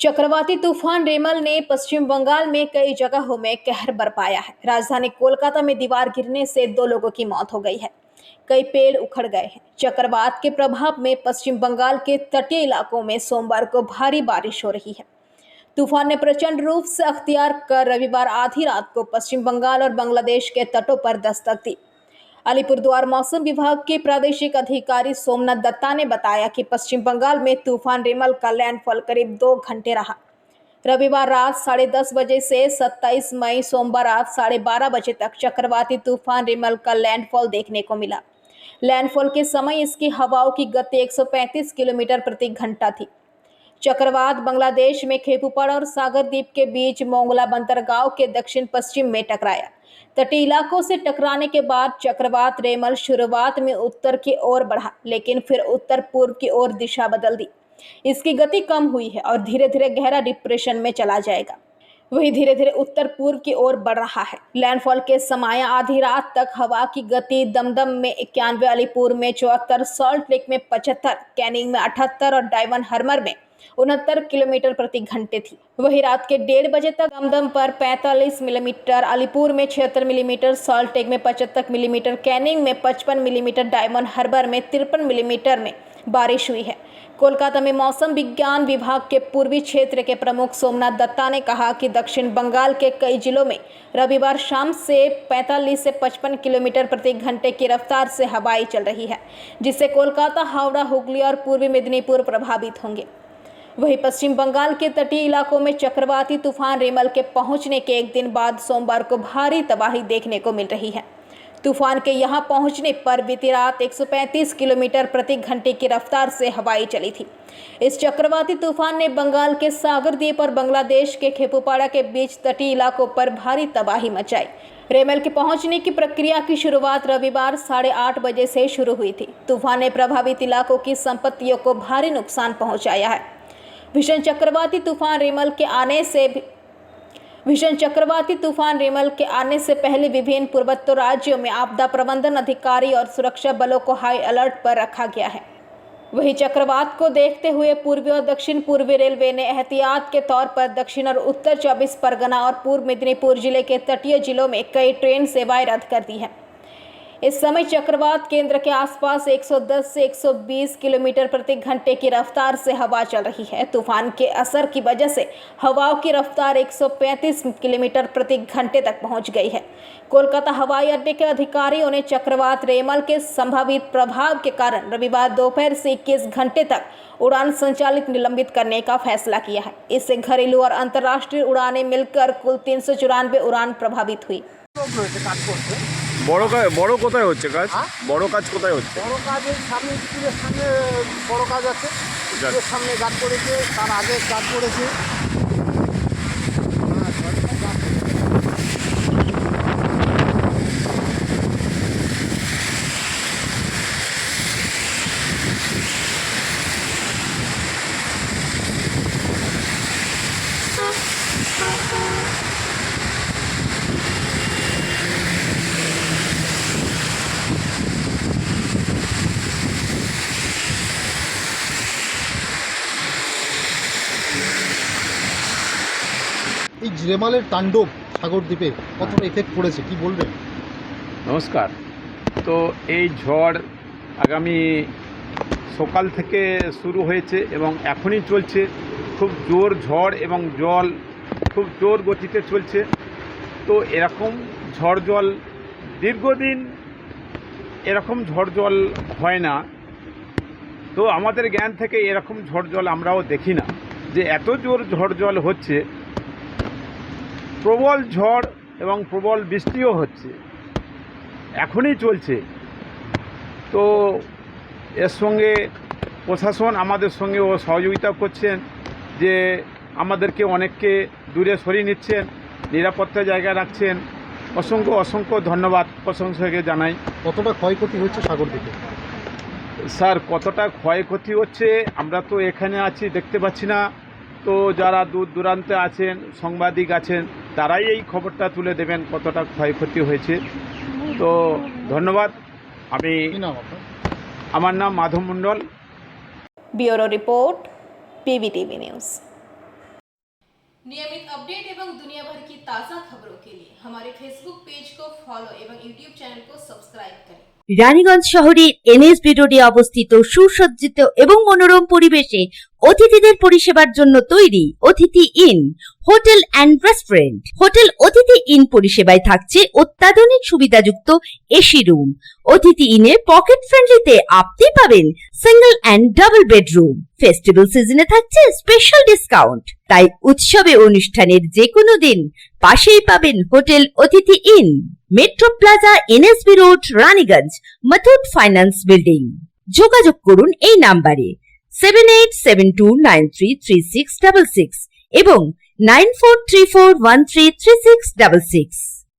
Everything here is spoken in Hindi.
चक्रवाती तूफान रेमल ने पश्चिम बंगाल में कई जगहों में कहर बरपाया है। राजधानी कोलकाता में दीवार गिरने से 2 लोगों की मौत हो गई है। कई पेड़ उखड़ गए हैं। चक्रवात के प्रभाव में पश्चिम बंगाल के तटीय इलाकों में सोमवार को भारी बारिश हो रही है। तूफान ने प्रचंड रूप से अख्तियार कर रविवार आधी रात को पश्चिम बंगाल और बांग्लादेश के तटों पर दस्तक दी। अलीपुरद्वार मौसम विभाग के प्रादेशिक अधिकारी सोमनाथ दत्ता ने बताया कि पश्चिम बंगाल में तूफान रेमल का लैंडफॉल करीब 2 घंटे रहा। रविवार रात 10:30 बजे से 27 मई सोमवार रात 12:30 बजे तक चक्रवाती तूफान रेमल का लैंडफॉल देखने को मिला। लैंडफॉल के समय इसकी हवाओं की गति 135 किलोमीटर प्रति घंटा थी। चक्रवात बांग्लादेश में खेपुपाड़ा और सागर द्वीप के बीच मोंगला बंदरगाह के दक्षिण पश्चिम में टकराया। तटीय इलाकों से टकराने के बाद चक्रवात रेमल शुरुआत में उत्तर की ओर बढ़ा, लेकिन फिर उत्तर पूर्व की ओर दिशा बदल दी। इसकी गति कम हुई है और धीरे धीरे गहरा डिप्रेशन में चला जाएगा। वही धीरे धीरे उत्तर पूर्व की ओर बढ़ रहा है। लैंडफॉल के समय आधी रात तक हवा की गति दमदम में 91, अलीपुर में 74, सॉल्ट लेक में 75, कैनिंग में 78 और डायमंड हार्बर में 69 किलोमीटर प्रति घंटे थी। वही रात के 1:30 बजे तक दमदम पर 45 मिलीमीटर, अलीपुर में 76 मिलीमीटर, सॉल्ट लेक में 75 मिलीमीटर, कैनिंग में 55 मिलीमीटर, डायमंड हार्बर में 53 मिलीमीटर में बारिश हुई है। कोलकाता में मौसम विज्ञान विभाग के पूर्वी क्षेत्र के प्रमुख सोमनाथ दत्ता ने कहा कि दक्षिण बंगाल के कई जिलों में रविवार शाम से 45 से 55 किलोमीटर प्रति घंटे की रफ्तार से हवाएं चल रही है, जिससे कोलकाता, हावड़ा, हुगली और पूर्वी मेदिनीपुर प्रभावित होंगे। वहीं पश्चिम बंगाल के तटीय इलाकों में चक्रवाती तूफान रेमल के पहुंचने के एक दिन बाद सोमवार को भारी तबाही देखने को मिल रही है। तूफान के यहां पहुंचने पर बीती रात 135 किलोमीटर प्रति घंटे की रफ्तार से हवाएं चली थी। इस चक्रवाती तूफान ने बंगाल के सागर द्वीप और बांग्लादेश के खेपुपाड़ा के बीच तटीय इलाकों पर भारी तबाही मचाई। रेमल के पहुंचने की प्रक्रिया की शुरुआत रविवार 8:30 बजे से शुरू हुई थी। तूफान ने प्रभावित इलाकों की संपत्तियों को भारी नुकसान पहुंचाया है। भीषण चक्रवाती तूफान रेमल के आने से पहले विभिन्न पूर्वोत्तर राज्यों में आपदा प्रबंधन अधिकारी और सुरक्षा बलों को हाई अलर्ट पर रखा गया है। वहीं चक्रवात को देखते हुए पूर्वी और दक्षिण पूर्वी रेलवे ने एहतियात के तौर पर दक्षिण और उत्तर 24 परगना और पूर्व मेदिनीपुर जिले के तटीय जिलों में कई ट्रेन सेवाएं रद्द कर दी हैं। इस समय चक्रवात केंद्र के आसपास 110 से 120 किलोमीटर प्रति घंटे की रफ्तार से हवा चल रही है। तूफान के असर की वजह से हवाओं की रफ्तार 135 किलोमीटर प्रति घंटे तक पहुंच गई है। कोलकाता हवाई अड्डे के अधिकारियों ने चक्रवात रेमल के संभावित प्रभाव के कारण रविवार दोपहर से 21 घंटे तक उड़ान संचालित निलंबित करने का फैसला किया है। इससे घरेलू और अंतर्राष्ट्रीय उड़ानें मिलकर कुल 394 उड़ान प्रभावित हुई। বড় কোথায় হচ্ছে কাজ? বড় কাজ কোথায় হচ্ছে? বড় কাজের সামনে স্কুলের সামনে বড় কাজ আছে। স্কুলের সামনে গাছ করেছে, তার আগে গাছ করেছে। এই রেমালের তাণ্ডব সাগর দ্বীপে কতটা এফেক্ট পড়েছে কি বলবেন? নমস্কার। তো এই ঝড় আগামী সকাল থেকে শুরু হয়েছে এবং এখনই চলছে। খুব জোর ঝড় এবং জল খুব জোর গতিতে চলছে। তো এরকম ঝড় জল দীর্ঘদিন এরকম ঝড় জল হয় না। তো আমাদের জ্ঞান থেকে এরকম ঝড় জল আমরাও দেখি না যে এত জোর ঝড় জল হচ্ছে। প্রবল ঝড় এবং প্রবল বৃষ্টিও হচ্ছে, এখনই চলছে। তো এর সঙ্গে প্রশাসন আমাদের সঙ্গেও সহযোগিতা করছেন, যে আমাদেরকে অনেককে দূরে সরিয়ে নিচ্ছেন, নিরাপত্তা জায়গায় রাখছেন। অসংখ্য ধন্যবাদ প্রশাসনকে জানাই। কতটা ক্ষয়ক্ষতি হচ্ছে সাগর দ্বীপে? স্যার, কতটা ক্ষয়ক্ষতি হচ্ছে আমরা তো এখানে আছি, দেখতে পাচ্ছি না। তো যারা দূর দূরান্তে আছেন, সাংবাদিক আছেন, তারাই এই খবরটা তুলে দেবেন কতটা ক্ষয়ক্ষতি হয়েছে। তো ধন্যবাদ। আমার নাম Madhab Mondal. Bureau report, PBTV news. नियमित अपडेट एवं दुनिया भर की ताज़ा खबरों के लिए हमारे फेसबुक पेज को फॉलो एवं यूट्यूब चैनल को सब्सक्राइब करें। রানীগঞ্জ শহরের এনএসবি রোডে অবস্থিত সুসজ্জিত এবং মনোরম পরিবেশে অতিথিদের পরিষেবার জন্য তৈরি অতিথি in hotel and restaurant. Hotel অতিথি ইন পরিষেবায় থাকছে অত্যাধুনিক সুবিধাযুক্ত এসি রুম। অতিথি ইনে পকেট ফ্রেন্ডলিতে আপনি পাবেন single and double bedroom. Festival সিজনে থাকছে স্পেশাল ডিসকাউন্ট। তাই উৎসবে অনুষ্ঠানের যে কোনো দিন পাশেই পাবেন হোটেল অতিথি in, metro plaza, NSB road, Raniganj, Muthoot finance building. যোগাযোগ করুন এই নাম্বারে 7872933666 এবং 9434133666।